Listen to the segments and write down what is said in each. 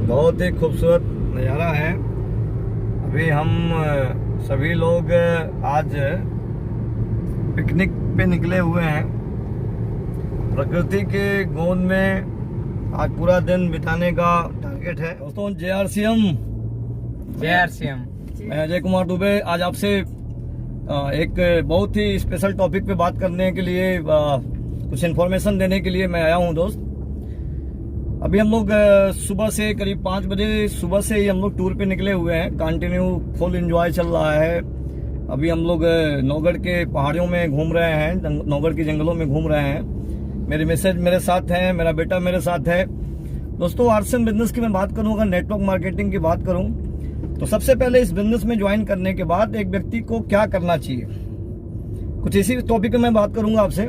बहुत ही खूबसूरत नज़ारा है। अभी हम सभी लोग आज पिकनिक पे निकले हुए हैं। प्रकृति के गोद में आज पूरा दिन बिताने का टारगेट है। दोस्तों JRCM मैं अजय कुमार दुबे आज आपसे एक बहुत ही स्पेशल टॉपिक पे बात करने के लिए कुछ इन्फॉर्मेशन देने के लिए मैं आया हूं। दोस्त अभी हम लोग सुबह से करीब 5 बजे सुबह से ही हम लोग टूर पे निकले हुए हैं। कंटिन्यू फुल एंजॉय चल रहा है। अभी हम लोग नौगढ़ के पहाड़ियों में घूम रहे हैं, नौगढ़ के जंगलों में घूम रहे हैं। मेरे मैसेज मेरे साथ हैं, मेरा बेटा मेरे साथ है। दोस्तों RCM बिजनेस की मैं बात करूं, अगर नेटवर्क मार्केटिंग की बात करूं तो सबसे पहले इस बिजनेस में ज्वाइन करने के बाद एक व्यक्ति को क्या करना चाहिए, कुछ इसी टॉपिक पे मैं बात करूंगा आपसे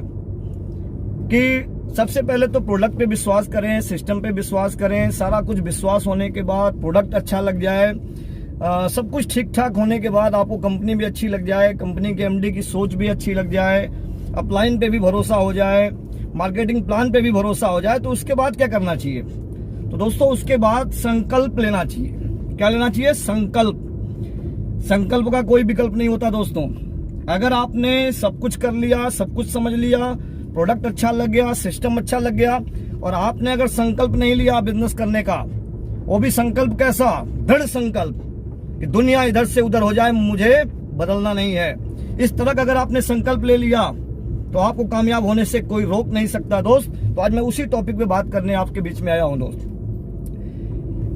कि सबसे पहले तो प्रोडक्ट पे विश्वास करें, सिस्टम पे विश्वास करें। सारा कुछ विश्वास होने के बाद प्रोडक्ट अच्छा लग जाए, सब कुछ ठीक ठाक होने के बाद आपको कंपनी भी अच्छी लग जाए, कंपनी के MD की सोच भी अच्छी लग जाए, अपलाइन पे भी भरोसा हो जाए, मार्केटिंग प्लान पे भी भरोसा हो जाए, तो उसके बाद क्या करना चाहिए? तो दोस्तों उसके बाद संकल्प लेना चाहिए। क्या लेना चाहिए? संकल्प। संकल्प का कोई विकल्प नहीं होता दोस्तों। अगर आपने सब कुछ कर लिया, सब कुछ समझ लिया, प्रोडक्ट अच्छा लग गया, सिस्टम अच्छा लग गया, और आपने अगर संकल्प नहीं लिया बिजनेस करने का, वो भी संकल्प कैसा? दृढ़ संकल्प कि दुनिया इधर से उधर हो जाए, मुझे बदलना नहीं है। इस तरह का अगर आपने संकल्प ले लिया तो आपको कामयाब होने से कोई रोक नहीं सकता दोस्त। तो आज मैं उसी टॉपिक पे बात करने आपके बीच में आया हूं दोस्त।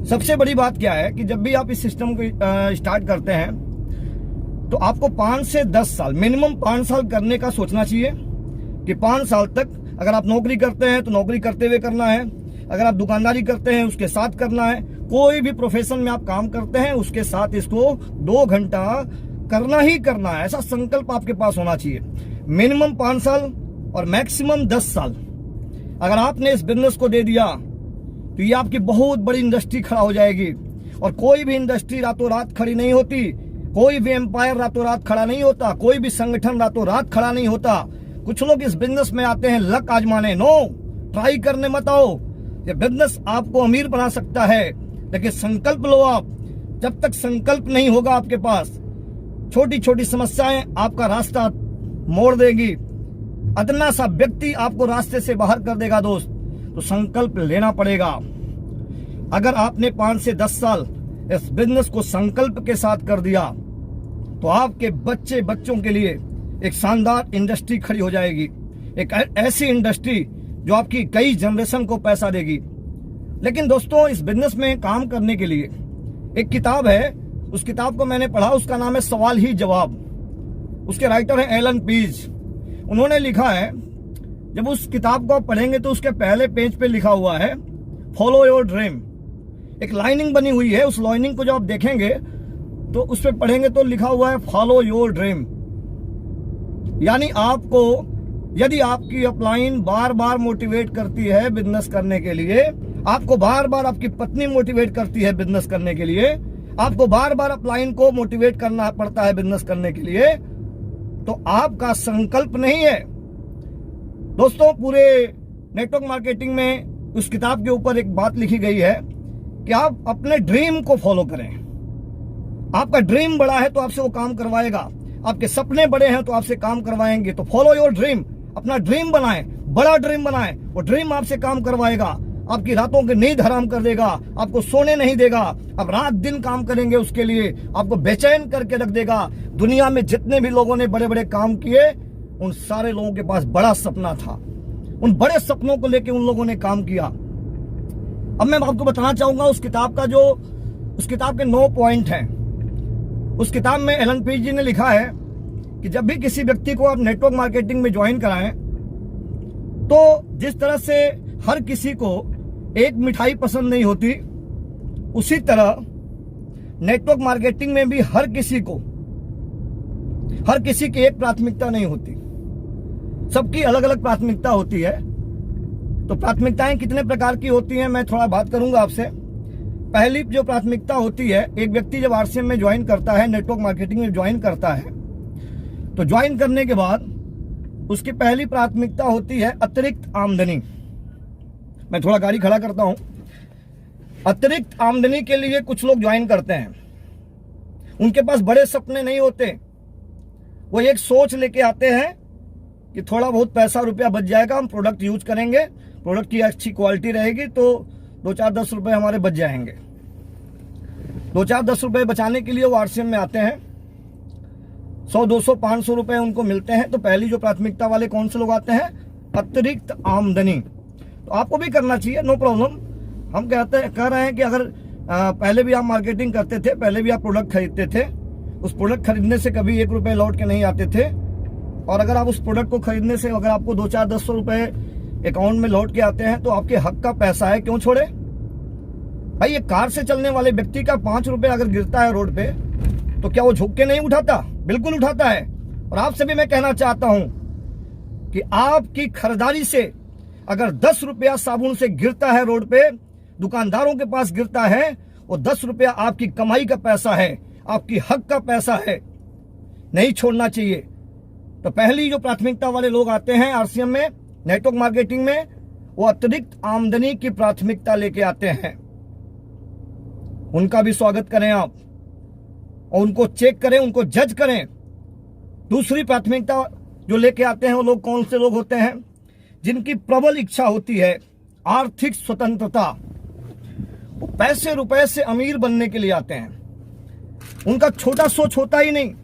सबसे बड़ी बात क्या है कि जब भी आप इस सिस्टम को स्टार्ट करते हैं तो आपको 5 से 10 साल, मिनिमम 5 साल करने का सोचना चाहिए कि 5 साल तक अगर आप नौकरी करते हैं तो नौकरी करते हुए करना है, अगर आप दुकानदारी करते हैं उसके साथ करना है, कोई भी प्रोफेशन में आप काम करते हैं उसके साथ इसको 2 घंटा करना ही करना है। ऐसा संकल्प आपके पास होना चाहिए। मिनिमम 5 साल और मैक्सिमम 10 साल अगर आपने इस बिजनेस को दे दिया तो ये आपकी बहुत बड़ी इंडस्ट्री खड़ा हो जाएगी। और कोई भी इंडस्ट्री रातों रात खड़ी नहीं होती, कोई भी एम्पायर रातों रात खड़ा नहीं होता, कोई भी संगठन रातों रात खड़ा नहीं होता। कुछ लोग इस बिजनेस में आते हैं लक आजमाने। नो, ट्राई करने मत आओ। ये बिजनेस आपको अमीर बना सकता है, लेकिन संकल्प लो आप। जब तक संकल्प नहीं होगा आपके पास, छोटी छोटी समस्याएं आपका रास्ता मोड़ देगी, अदना सा व्यक्ति आपको रास्ते से बाहर कर देगा दोस्त। तो संकल्प लेना पड़ेगा। अगर आपने 5 से 10 साल इस बिजनेस को संकल्प के साथ कर दिया तो आपके बच्चों के लिए एक शानदार इंडस्ट्री खड़ी हो जाएगी। एक ऐसी इंडस्ट्री जो आपकी कई जनरेशन को पैसा देगी। लेकिन दोस्तों इस बिजनेस में काम करने के लिए एक किताब है, उस किताब को मैंने पढ़ा, उसका नाम है सवाल ही जवाब। उसके राइटर हैं एलन पीज। उन्होंने लिखा है, जब उस किताब को आप पढ़ेंगे तो उसके पहले पेज पे लिखा हुआ है फॉलो योर ड्रीम। एक लाइनिंग बनी हुई है, उस लाइनिंग को जब आप देखेंगे तो उस पर पढ़ेंगे तो लिखा हुआ है फॉलो योर ड्रीम। यानी आपको, यदि आपकी अपलाइन बार बार मोटिवेट करती है बिजनेस करने के लिए, आपको बार बार आपकी पत्नी मोटिवेट करती है बिजनेस करने के लिए, आपको बार बार अपलाइन को मोटिवेट करना पड़ता है बिजनेस करने के लिए, तो आपका संकल्प नहीं है दोस्तों। पूरे नेटवर्क मार्केटिंग में उस किताब के ऊपर एक बात लिखी गई है कि आप अपने ड्रीम को फॉलो करें। आपका ड्रीम बड़ा है तो आपसे वो काम करवाएगा, आपके सपने बड़े हैं तो आपसे काम करवाएंगे। तो फॉलो योर ड्रीम, अपना ड्रीम बनाएं, बड़ा ड्रीम बनाएं। वो ड्रीम आपसे काम करवाएगा, आपकी रातों की नींद हराम कर देगा, आपको सोने नहीं देगा। आप रात दिन काम करेंगे उसके लिए, आपको बेचैन करके रख देगा। दुनिया में जितने भी लोगों ने बड़े बड़े काम किए, उन सारे लोगों के पास बड़ा सपना था। उन बड़े सपनों को लेकर उन लोगों ने काम किया। अब मैं आपको बताना चाहूंगा उस किताब के 9 पॉइंट हैं। उस किताब में एलन पीज जी ने लिखा है कि जब भी किसी व्यक्ति को आप नेटवर्क मार्केटिंग में ज्वाइन कराएं तो जिस तरह से हर किसी को एक मिठाई पसंद नहीं होती, उसी तरह नेटवर्क मार्केटिंग में भी हर किसी की एक प्राथमिकता नहीं होती, सबकी अलग अलग प्राथमिकता होती है। तो प्राथमिकताएं कितने प्रकार की होती हैं मैं थोड़ा बात करूंगा आपसे। पहली जो प्राथमिकता होती है, एक व्यक्ति जब RCM में ज्वाइन करता है, नेटवर्क मार्केटिंग में ज्वाइन करता है, तो ज्वाइन करने के बाद उसकी पहली प्राथमिकता होती है अतिरिक्त आमदनी। मैं थोड़ा गाड़ी खड़ा करता हूं। अतिरिक्त आमदनी के लिए कुछ लोग ज्वाइन करते हैं। उनके पास बड़े सपने नहीं होते, वो एक सोच लेके आते हैं कि थोड़ा बहुत पैसा रुपया बच जाएगा, हम प्रोडक्ट यूज करेंगे, प्रोडक्ट की अच्छी क्वालिटी रहेगी तो 2-4-10 रुपए हमारे बच जाएंगे। 2-4-10 रुपए बचाने के लिए वो आरसीएम में आते हैं। 100-200-500 रुपए उनको मिलते हैं। तो पहली जो प्राथमिकता वाले कौन से लोग आते हैं? अतिरिक्त आमदनी। तो आपको भी करना चाहिए, नो प्रॉब्लम। हम कह रहे हैं कि अगर पहले भी आप मार्केटिंग करते थे, पहले भी आप प्रोडक्ट खरीदते थे, उस प्रोडक्ट खरीदने से कभी 1 रुपए लौट के नहीं आते थे, और अगर आप उस प्रोडक्ट को खरीदने से अगर आपको 2-4-10 रुपए अकाउंट में लौट के आते हैं तो आपके हक का पैसा है, क्यों छोड़े भाई? ये कार से चलने वाले व्यक्ति का 5 रुपए अगर गिरता है रोड पे तो क्या वो झुक के नहीं उठाता? बिल्कुल उठाता है। और आपसे भी मैं कहना चाहता हूं कि आपकी खरीदारी से अगर 10 रुपया साबुन से गिरता है रोड पे, दुकानदारों के पास गिरता है, वो 10 रुपया आपकी कमाई का पैसा है, आपकी हक का पैसा है, नहीं छोड़ना चाहिए। तो पहली जो प्राथमिकता वाले लोग आते हैं आरसीएम में, नेटवर्क मार्केटिंग में, वो अतिरिक्त आमदनी की प्राथमिकता लेके आते हैं। उनका भी स्वागत करें आप, और उनको चेक करें, उनको जज करें। दूसरी प्राथमिकता जो लेके आते हैं वो लोग कौन से लोग होते हैं? जिनकी प्रबल इच्छा होती है आर्थिक स्वतंत्रता। वो पैसे रुपए से अमीर बनने के लिए आते हैं, उनका छोटा सोच होता ही नहीं।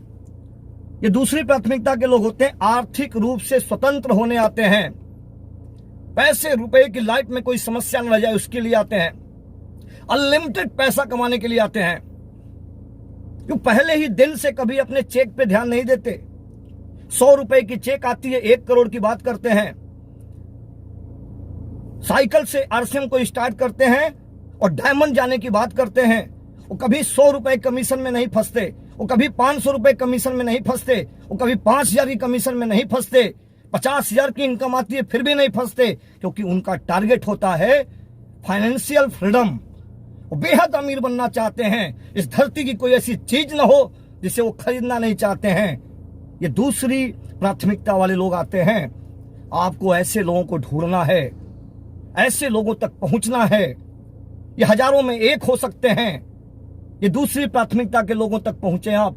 ये दूसरी प्राथमिकता के लोग होते हैं, आर्थिक रूप से स्वतंत्र होने आते हैं। पैसे रुपए की लाइफ में कोई समस्या न रह जाए उसके लिए आते हैं। अनलिमिटेड पैसा कमाने के लिए आते हैं। क्यों? पहले ही दिन से कभी अपने चेक पे ध्यान नहीं देते। 100 रुपए की चेक आती है, 1 करोड़ की बात करते हैं। साइकिल से आरसीएम को स्टार्ट करते हैं और डायमंड जाने की बात करते हैं। वो कभी 100 रुपए कमीशन में नहीं फंसते, वो कभी 500 रुपए कमीशन में नहीं फंसते, वो कभी 5,000 की कमीशन में नहीं फंसते, 50,000 की इनकम आती है फिर भी नहीं फंसते, क्योंकि उनका टारगेट होता है फाइनेंशियल फ्रीडम। वो बेहद अमीर बनना चाहते हैं। इस धरती की कोई ऐसी चीज ना हो जिसे वो खरीदना नहीं चाहते हैं। ये दूसरी प्राथमिकता वाले लोग आते हैं। आपको ऐसे लोगों को ढूंढना है, ऐसे लोगों तक पहुंचना है। ये हजारों में एक हो सकते हैं। ये दूसरी प्राथमिकता के लोगों तक पहुंचे आप,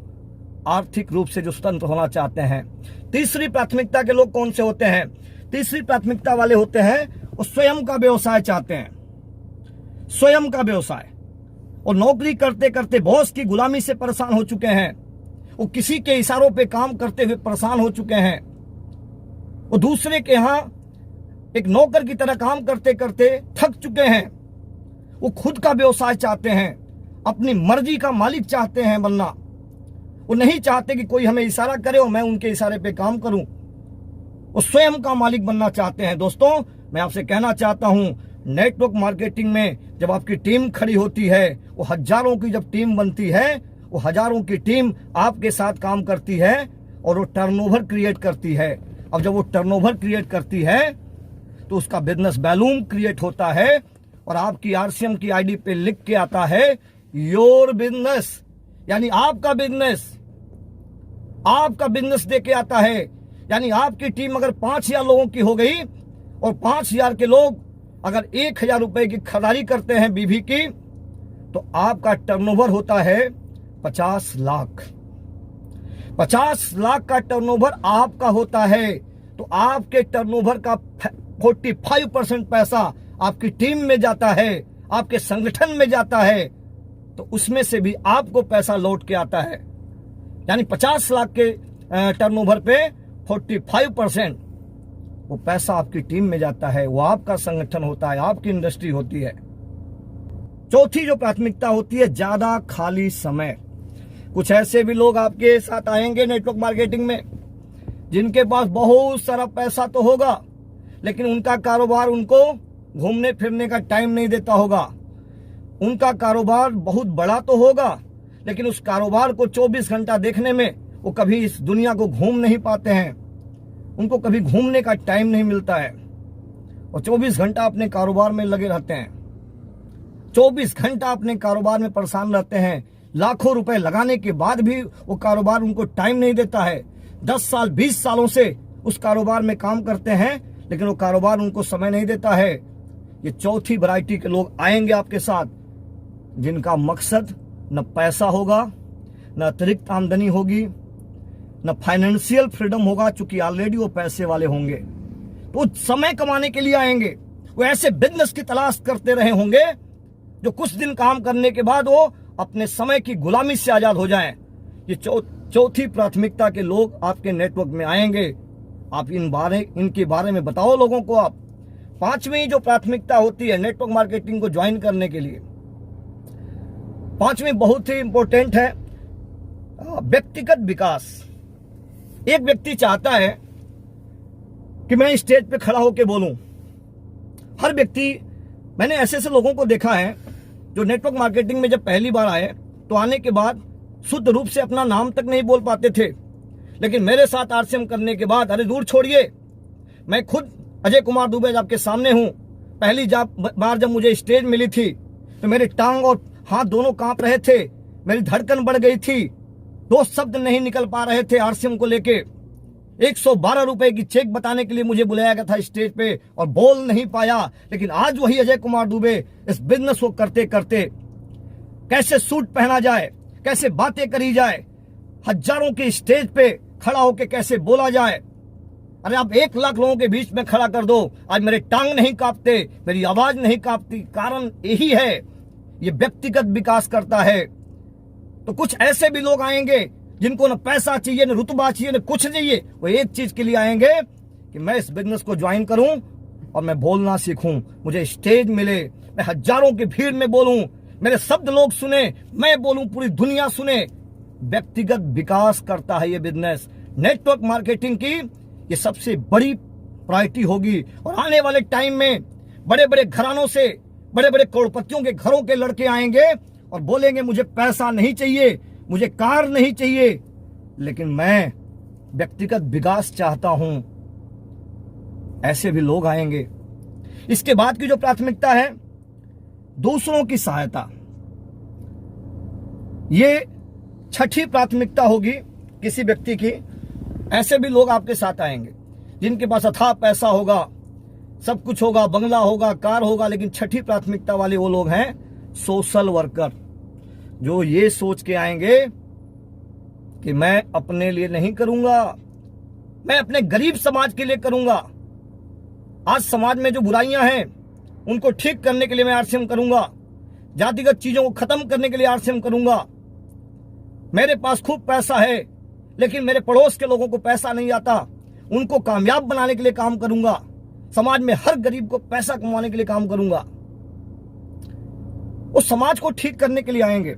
आर्थिक रूप से जो स्वतंत्र होना चाहते हैं। तीसरी प्राथमिकता के लोग कौन से होते हैं? तीसरी प्राथमिकता वाले होते हैं वो स्वयं का व्यवसाय चाहते हैं। स्वयं का व्यवसाय। और नौकरी करते करते बॉस की गुलामी से परेशान हो चुके हैं। वो किसी के इशारों पे काम करते हुए परेशान हो चुके हैं। वो दूसरे के यहां एक नौकर की तरह काम करते करते थक चुके हैं। वो खुद का व्यवसाय चाहते हैं, अपनी मर्जी का मालिक चाहते हैं बनना। वो नहीं चाहते कि कोई हमें इशारा करे और मैं उनके इशारे पे काम करूं। वो स्वयं का मालिक बनना चाहते हैं। दोस्तों, मैं आपसे कहना चाहता हूं, नेटवर्क मार्केटिंग में जब आपकी टीम खड़ी होती है, वो हजारों की जब टीम बनती है, वो हजारों की टीम आपके साथ काम करती है और वो टर्नओवर क्रिएट करती है। अब जब वो टर्नओवर क्रिएट करती है तो उसका बिजनेस बैलूम क्रिएट होता है और आपकी आरसीएम की आईडी पे लिख के आता है योर बिजनेस, यानी आपका बिजनेस। आपका बिजनेस दे के आता है। यानी आपकी टीम अगर 5,000 लोगों की हो गई और 5,000 के लोग अगर 1,000 रुपए की खरीदारी करते हैं बीवी की, तो आपका टर्नओवर होता है 50 लाख। 50 लाख का टर्नओवर आपका होता है। तो आपके टर्नओवर का 45% पैसा आपकी टीम में जाता है, आपके संगठन में जाता है। तो उसमें से भी आपको पैसा लौट के आता है। यानी 50 लाख के टर्नओवर पे 45% वो पैसा आपकी टीम में जाता है। वो आपका संगठन होता है, आपकी इंडस्ट्री होती है। चौथी जो प्राथमिकता होती है, ज्यादा खाली समय। कुछ ऐसे भी लोग आपके साथ आएंगे नेटवर्क मार्केटिंग में जिनके पास बहुत सारा पैसा तो होगा, लेकिन उनका कारोबार उनको घूमने फिरने का टाइम नहीं देता होगा। उनका कारोबार बहुत बड़ा तो होगा, लेकिन उस कारोबार को 24 घंटा देखने में वो कभी इस दुनिया को घूम नहीं पाते हैं। उनको कभी घूमने का टाइम नहीं मिलता है और 24 घंटा अपने कारोबार में लगे रहते हैं। 24 घंटा अपने कारोबार में परेशान रहते हैं। लाखों रुपए लगाने के बाद भी वो कारोबार उनको टाइम नहीं देता है। 10 साल 20 सालों से उस कारोबार में काम करते हैं, लेकिन वो कारोबार उनको समय नहीं देता है। ये चौथी वैरायटी के लोग आएंगे आपके साथ। जिनका मकसद न पैसा होगा, न अतिरिक्त आमदनी होगी, न फाइनेंशियल फ्रीडम होगा, चूंकि ऑलरेडी वो पैसे वाले होंगे। तो समय कमाने के लिए आएंगे, वो ऐसे बिजनेस की तलाश करते रहे होंगे जो कुछ दिन काम करने के बाद वो अपने समय की गुलामी से आजाद हो जाएं। ये चौथी प्राथमिकता के लोग आपके नेटवर्क में आएंगे। आप इनके बारे में बताओ लोगों को। आप पांचवी जो प्राथमिकता होती है नेटवर्क मार्केटिंग को ज्वाइन करने के लिए, पांचवी बहुत ही इंपॉर्टेंट है, व्यक्तिगत विकास। एक व्यक्ति चाहता है कि मैं स्टेज पे खड़ा होकर बोलूं। हर व्यक्ति, मैंने ऐसे ऐसे लोगों को देखा है जो नेटवर्क मार्केटिंग में जब पहली बार आए तो आने के बाद शुद्ध रूप से अपना नाम तक नहीं बोल पाते थे, लेकिन मेरे साथ आरसीएम करने के बाद, अरे दूर छोड़िए, मैं खुद अजय कुमार दुबे आपके सामने हूं। पहली बार जब मुझे स्टेज मिली थी तो मेरे टांग और हाथ दोनों कांप रहे थे, मेरी धड़कन बढ़ गई थी, दो शब्द नहीं निकल पा रहे थे आरसीएम को लेके। 112 रुपए की चेक बताने के लिए मुझे बुलाया गया था स्टेज पे और बोल नहीं पाया। लेकिन आज वही अजय कुमार दुबे इस बिजनेस को करते करते कैसे सूट पहना जाए, कैसे बातें करी जाए, हजारों के स्टेज पे खड़ा होकर कैसे बोला जाए। अरे आप 1 लाख लोगों के बीच में खड़ा कर दो, आज मेरे टांग नहीं कांपते, मेरी आवाज नहीं कांपती। कारण यही है, ये व्यक्तिगत विकास करता है। तो कुछ ऐसे भी लोग आएंगे जिनको न पैसा चाहिए, न रुतबा चाहिए, न कुछ चाहिए। वो एक चीज के लिए आएंगे कि मैं इस बिजनेस को ज्वाइन करूं और मैं बोलना सीखूं, मुझे स्टेज मिले, मैं हजारों की भीड़ में बोलूं, मेरे शब्द लोग सुने, मैं बोलूं, पूरी दुनिया सुने। व्यक्तिगत विकास करता है ये बिजनेस। नेटवर्क मार्केटिंग की ये सबसे बड़ी प्रायोरिटी होगी। और आने वाले टाइम में बड़े बड़े घरानों से, बड़े बड़े करोड़पतियों के घरों के लड़के आएंगे और बोलेंगे मुझे पैसा नहीं चाहिए, मुझे कार नहीं चाहिए, लेकिन मैं व्यक्तिगत विकास चाहता हूं। ऐसे भी लोग आएंगे। इसके बाद की जो प्राथमिकता है, दूसरों की सहायता। ये छठी प्राथमिकता होगी किसी व्यक्ति की। ऐसे भी लोग आपके साथ आएंगे जिनके पास अथाह पैसा होगा, सब कुछ होगा, बंगला होगा, कार होगा, लेकिन छठी प्राथमिकता वाले वो लोग हैं सोशल वर्कर, जो ये सोच के आएंगे कि मैं अपने लिए नहीं करूंगा, मैं अपने गरीब समाज के लिए करूंगा। आज समाज में जो बुराइयां हैं उनको ठीक करने के लिए मैं आरसीएम करूंगा, जातिगत चीजों को खत्म करने के लिए आरसीएम करूंगा। मेरे पास खूब पैसा है लेकिन मेरे पड़ोस के लोगों को पैसा नहीं आता, उनको कामयाब बनाने के लिए काम करूंगा। समाज में हर गरीब को पैसा कमाने के लिए काम करूंगा। उस समाज को ठीक करने के लिए आएंगे,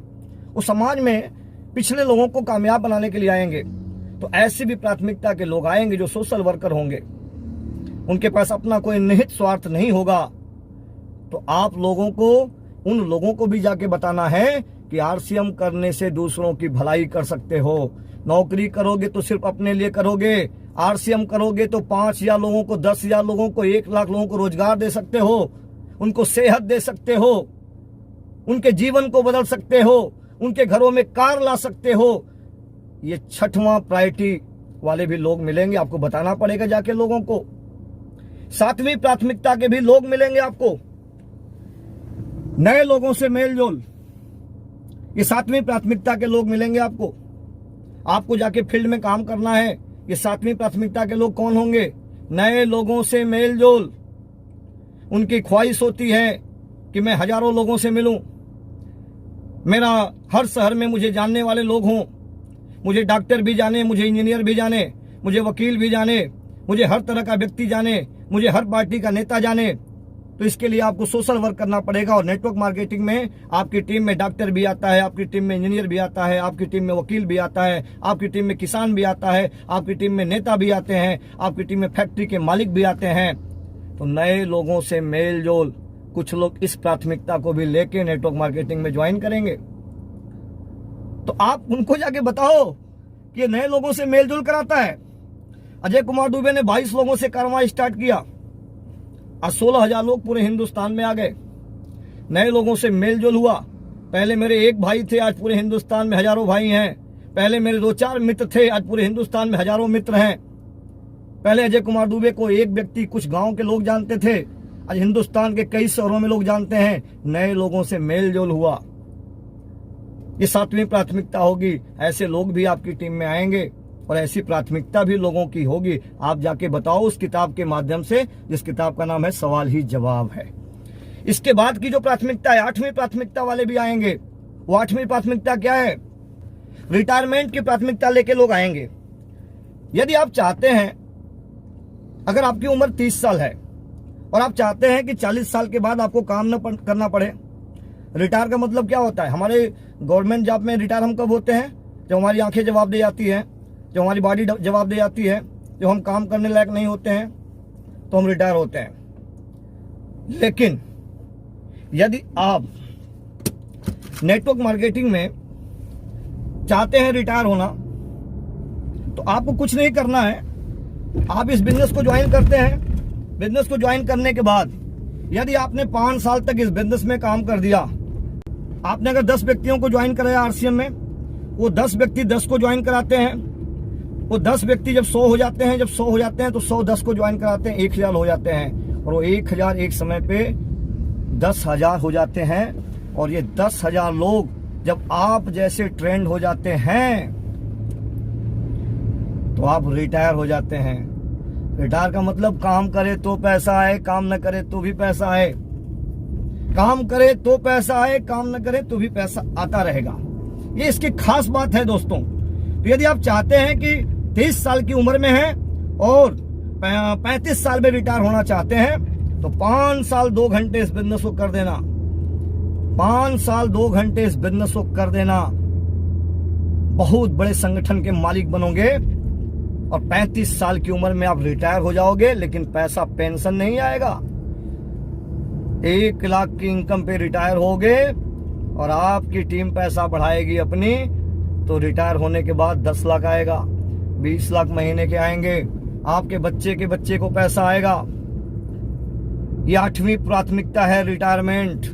उस समाज में पिछले लोगों को कामयाब बनाने के लिए आएंगे। तो ऐसी भी प्राथमिकता के लोग आएंगे जो सोशल वर्कर होंगे, उनके पास अपना कोई निहित स्वार्थ नहीं होगा। तो आप लोगों को, उन लोगों को भी जाके बताना है कि आरसीएम करने से दूसरों की भलाई कर सकते हो। नौकरी करोगे तो सिर्फ अपने लिए करोगे, आरसीएम करोगे तो 5,000 लोगों को, 10,000 लोगों को, 1 लाख लोगों को रोजगार दे सकते हो, उनको सेहत दे सकते हो, उनके जीवन को बदल सकते हो, उनके घरों में कार ला सकते हो। ये छठवां प्रायोरिटी वाले भी लोग मिलेंगे, आपको बताना पड़ेगा जाके लोगों को। सातवीं प्राथमिकता के भी लोग मिलेंगे आपको, नए लोगों से मेल जोल। ये सातवीं प्राथमिकता के लोग मिलेंगे आपको। आपको जाके फील्ड में काम करना है। ये सातवीं प्राथमिकता के लोग कौन होंगे? नए लोगों से मेल जोल। उनकी ख्वाहिश होती है कि मैं हजारों लोगों से मिलूं, मेरा हर शहर में मुझे जानने वाले लोग हों, मुझे डॉक्टर भी जाने, मुझे इंजीनियर भी जाने, मुझे वकील भी जाने, मुझे हर तरह का व्यक्ति जाने, मुझे हर पार्टी का नेता जाने। तो इसके लिए आपको सोशल वर्क करना पड़ेगा। और नेटवर्क मार्केटिंग में आपकी टीम में डॉक्टर भी आता है, आपकी टीम में इंजीनियर भी आता है, आपकी टीम में वकील भी आता है, आपकी टीम में किसान भी आता है, आपकी टीम में नेता भी आते हैं, आपकी टीम में फैक्ट्री के मालिक भी आते हैं। तो नए लोगों से मेल जोल। कुछ लोग इस प्राथमिकता को भी लेके नेटवर्क मार्केटिंग में ज्वाइन करेंगे। तो आप उनको जाके बताओ कि ये नए लोगों से मेल जोल कराता है। अजय कुमार दुबे ने 22 लोगों से कार्रवाई स्टार्ट किया, आज 16,000 लोग पूरे हिंदुस्तान में आ गए। नए लोगों से मेल जोल हुआ। पहले मेरे एक भाई थे, आज पूरे हिंदुस्तान में हजारों भाई हैं। पहले मेरे 2-4 मित्र थे, आज पूरे हिंदुस्तान में हजारों मित्र हैं। पहले अजय कुमार दुबे को एक व्यक्ति, कुछ गांव के लोग जानते थे, आज हिंदुस्तान के कई शहरों में लोग जानते हैं। नए लोगों से मेल जोल हुआ। ये 7वीं प्राथमिकता होगी। ऐसे लोग भी आपकी टीम में आएंगे और ऐसी प्राथमिकता भी लोगों की होगी। आप जाके बताओ उस किताब के माध्यम से, जिस किताब का नाम है सवाल ही जवाब है। इसके बाद की जो प्राथमिकता है, 8वीं प्राथमिकता वाले भी आएंगे। वो 8वीं प्राथमिकता क्या है? रिटायरमेंट की प्राथमिकता लेके लोग आएंगे। यदि आप चाहते हैं, अगर आपकी उम्र 30 साल है और आप चाहते हैं कि 40 साल के बाद आपको काम न करना पड़े। रिटायर का मतलब क्या होता है? हमारे गवर्नमेंट जॉब में रिटायर हम कब होते हैं? जब हमारी आंखें जवाब दे जाती हैं, जब हमारी बॉडी जवाब दे जाती है, जब हम काम करने लायक नहीं होते हैं, तो हम रिटायर होते हैं। लेकिन यदि आप नेटवर्क मार्केटिंग में चाहते हैं रिटायर होना, तो आपको कुछ नहीं करना है। आप इस बिजनेस को ज्वाइन करते हैं। बिजनेस को ज्वाइन करने के बाद यदि आपने 5 साल तक इस बिजनेस में काम कर दिया, आपने अगर 10 व्यक्तियों को ज्वाइन कराया आरसीएम में, वो 10 व्यक्ति 10 को ज्वाइन कराते हैं। वो 10 व्यक्ति जब 100 हो जाते हैं, तो 100 10 को ज्वाइन कराते हैं, 1000 हो जाते हैं। और वो 1000 एक समय पे 10,000 हो जाते हैं। और ये 10,000 लोग जब आप जैसे ट्रेंड हो जाते हैं, तो आप रिटायर हो जाते हैं। रिटायर का मतलब काम करे तो पैसा आए, काम न करे तो भी पैसा आए। काम करे तो पैसा आए, काम न करे तो भी पैसा आता रहेगा। ये इसकी खास बात है दोस्तों। तो यदि आप चाहते हैं कि 30 साल की उम्र में हैं और 35 साल में रिटायर होना चाहते हैं, तो 5 साल 2 घंटे इस बिजनेस को कर देना। 5 साल 2 घंटे इस बिजनेस को कर देना। बहुत बड़े संगठन के मालिक बनोगे और 35 साल की उम्र में आप रिटायर हो जाओगे, लेकिन पैसा पेंशन नहीं आएगा। 1 लाख की इनकम पे रिटायर होगे और आपकी टीम पैसा बढ़ाएगी अपनी, तो रिटायर होने के बाद 10 लाख आएगा, 20 लाख महीने के आएंगे। आपके बच्चे के बच्चे को पैसा आएगा। ये 8वीं प्राथमिकता है, रिटायरमेंट।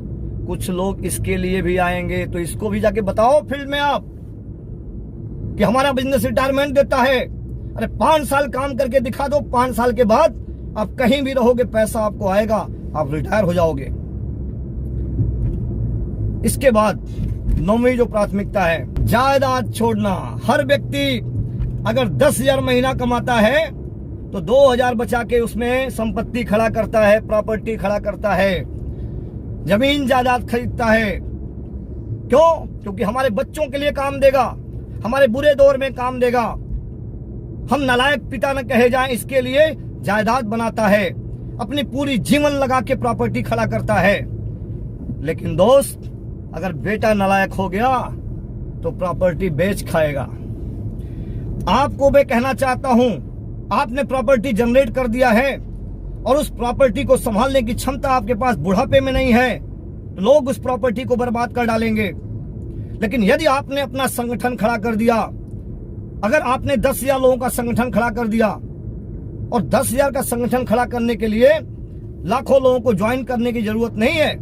कुछ लोग इसके लिए भी आएंगे, तो इसको भी जाके बताओ फील्ड में आप कि हमारा बिजनेस रिटायरमेंट देता है। अरे 5 साल काम करके दिखा दो, 5 साल के बाद आप कहीं भी रहोगे, पैसा आपको आएगा, आप रिटायर हो जाओगे। इसके बाद 9वीं जो प्राथमिकता है, जायदाद छोड़ना। हर व्यक्ति अगर 10,000 महीना कमाता है तो 2,000 बचा के उसमें संपत्ति खड़ा करता है, प्रॉपर्टी खड़ा करता है, जमीन जायदाद खरीदता है। क्यों? क्योंकि हमारे बच्चों के लिए काम देगा, हमारे बुरे दौर में काम देगा, हम नालायक पिता न कहे जाएं, इसके लिए जायदाद बनाता है, अपनी पूरी जीवन लगा के प्रॉपर्टी खड़ा करता है। लेकिन दोस्त, अगर बेटा नालायक हो गया तो प्रॉपर्टी बेच खाएगा। आपको मैं कहना चाहता हूं, आपने प्रॉपर्टी जनरेट कर दिया है और उस प्रॉपर्टी को संभालने की क्षमता आपके पास बुढ़ापे में नहीं है, तो लोग उस प्रॉपर्टी को बर्बाद कर डालेंगे। लेकिन यदि आपने अपना संगठन खड़ा कर दिया, अगर आपने 10,000 लोगों का संगठन खड़ा कर दिया, और 10,000 का संगठन खड़ा करने के लिए लाखों लोगों को ज्वाइन करने की जरूरत नहीं है।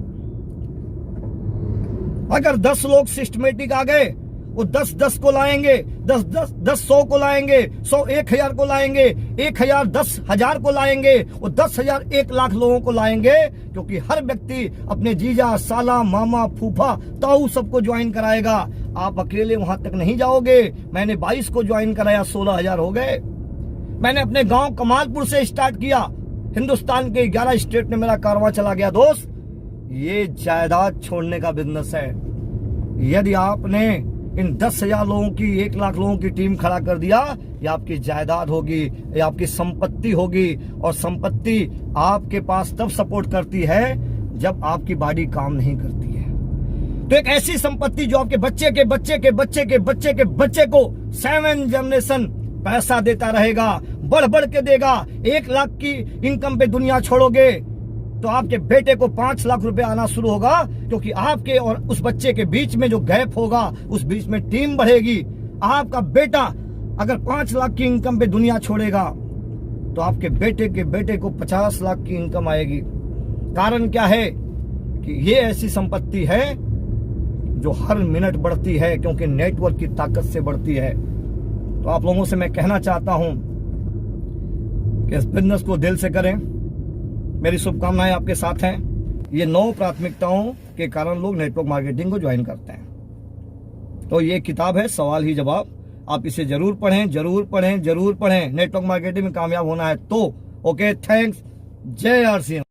अगर 10 लोग सिस्टमेटिक आ गए, वो 10 को लाएंगे, 10 100 को लाएंगे, 100 1,000 को लाएंगे, 1,000 10,000 को लाएंगे, वो 10,000 1 लाख लोगों को लाएंगे। क्योंकि हर व्यक्ति अपने जीजा, साला, मामा, फूफा, ताऊ सबको ज्वाइन कराएगा। आप अकेले वहां तक नहीं जाओगे। मैंने 22 को ज्वाइन कराया, 16,000 हो गए। मैंने अपने गांव कमालपुर से स्टार्ट किया, हिंदुस्तान के 11 स्टेट में मेरा कारवां चला गया। दोस्त, ये जायदाद छोड़ने का बिजनेस है। यदि आपने इन 10,000 लोगों की, 1 लाख लोगों की टीम खड़ा कर दिया, ये आपकी जायदाद होगी, ये आपकी संपत्ति होगी। और संपत्ति आपके पास तब सपोर्ट करती है जब आपकी बॉडी काम नहीं करती है। तो एक ऐसी संपत्ति जो आपके बच्चे के बच्चे के बच्चे के बच्चे के बच्चे को 7 जनरेशन पैसा देता रहेगा, बढ़ बढ़ के देगा। 1 लाख की इनकम पे दुनिया छोड़ोगे तो आपके बेटे को 5 लाख रुपए आना शुरू होगा, क्योंकि आपके और उस बच्चे के बीच में जो गैप होगा, उस बीच में टीम बढ़ेगी। आपका बेटा अगर 5 लाख की इनकम पे दुनिया छोड़ेगा तो आपके बेटे को 50 लाख की इनकम आएगी। कारण क्या है? कि ये ऐसी संपत्ति है जो हर मिनट बढ़ती है, क्योंकि नेटवर्क की ताकत से बढ़ती है। तो आप लोगों से मैं कहना चाहता हूं कि इस बिजनेस को दिल से करें। मेरी शुभकामनाएं आपके साथ हैं। ये 9 प्राथमिकताओं के कारण लोग नेटवर्क मार्केटिंग को ज्वाइन करते हैं। तो ये किताब है सवाल ही जवाब, आप इसे जरूर पढ़ें, जरूर पढ़ें, जरूर पढ़ें। नेटवर्क मार्केटिंग में कामयाब होना है तो। Okay, thanks. जय आरसीएम।